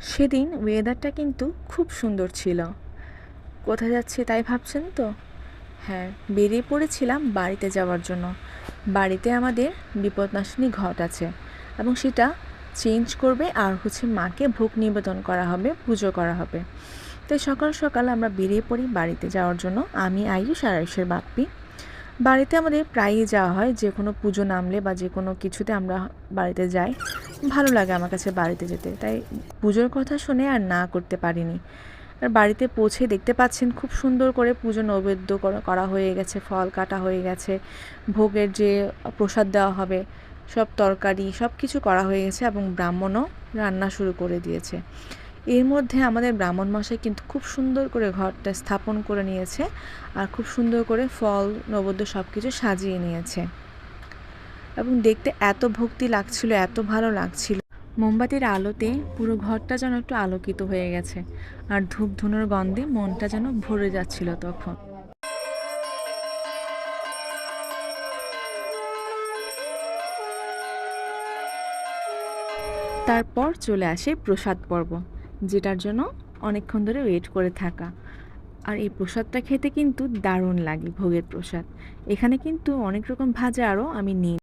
সেদিন ওয়েদারটা কিন্তু খুব সুন্দর ছিল। কোথায় যাচ্ছি তাই ভাবছেন তো? হ্যাঁ, বেরিয়ে পড়েছিলাম বাড়িতে যাওয়ার জন্য। বাড়িতে আমাদের বিপদনাশিনী ঘট আছে এবং সেটা চেঞ্জ করবে আর মাকে ভোগ নিবেদন করা হবে, পুজো করা হবে। তাই সকাল সকাল আমরা বেরিয়ে পড়ি বাড়িতে যাওয়ার জন্য। আমি, আয়ুষ আর আয়ুষের বাপ্পি। বাড়িতে আমাদের প্রায়ই যাওয়া হয়, যে কোনো পুজো নামলে বা যে কোনো কিছুতে আমরা বাড়িতে যাই। ভালো লাগে আমার কাছে বাড়িতে যেতে, তাই পুজোর কথা শুনে আর না করতে পারিনি। আর বাড়িতে পৌঁছে দেখতে পাচ্ছেন খুব সুন্দর করে পুজো নৈবেদ্য করা হয়ে গেছে, ফল কাটা হয়ে গেছে, ভোগের যে প্রসাদ দেওয়া হবে সব তরকারি সব কিছু করা হয়ে গেছে এবং ব্রাহ্মণও রান্না শুরু করে দিয়েছে। এর মধ্যে আমাদের ব্রাহ্মণ মশাই কিন্তু খুব সুন্দর করে ঘরটা স্থাপন করে নিয়েছে আর খুব সুন্দর করে ফল নৈবেদ্য সব কিছু সাজিয়ে নিয়েছে এবং দেখতে এত ভক্তি লাগছিল, এত ভালো লাগছিল। মোমবাতির আলোতে পুরো ঘরটা যেন একটু আলোকিত হয়ে গেছে আর ধূপ ধুনোর গন্ধে মনটা যেন ভরে যাচ্ছিল তখন। তারপর চলে আসে প্রসাদ পর্ব, যেটার জন্য অনেকক্ষণ ধরে ওয়েট করে থাকা। আর এই প্রসাদটা খেতে কিন্তু দারুণ লাগে, ভোগের প্রসাদ। এখানে কিন্তু অনেক রকম ভাজা আরও আমি নিই।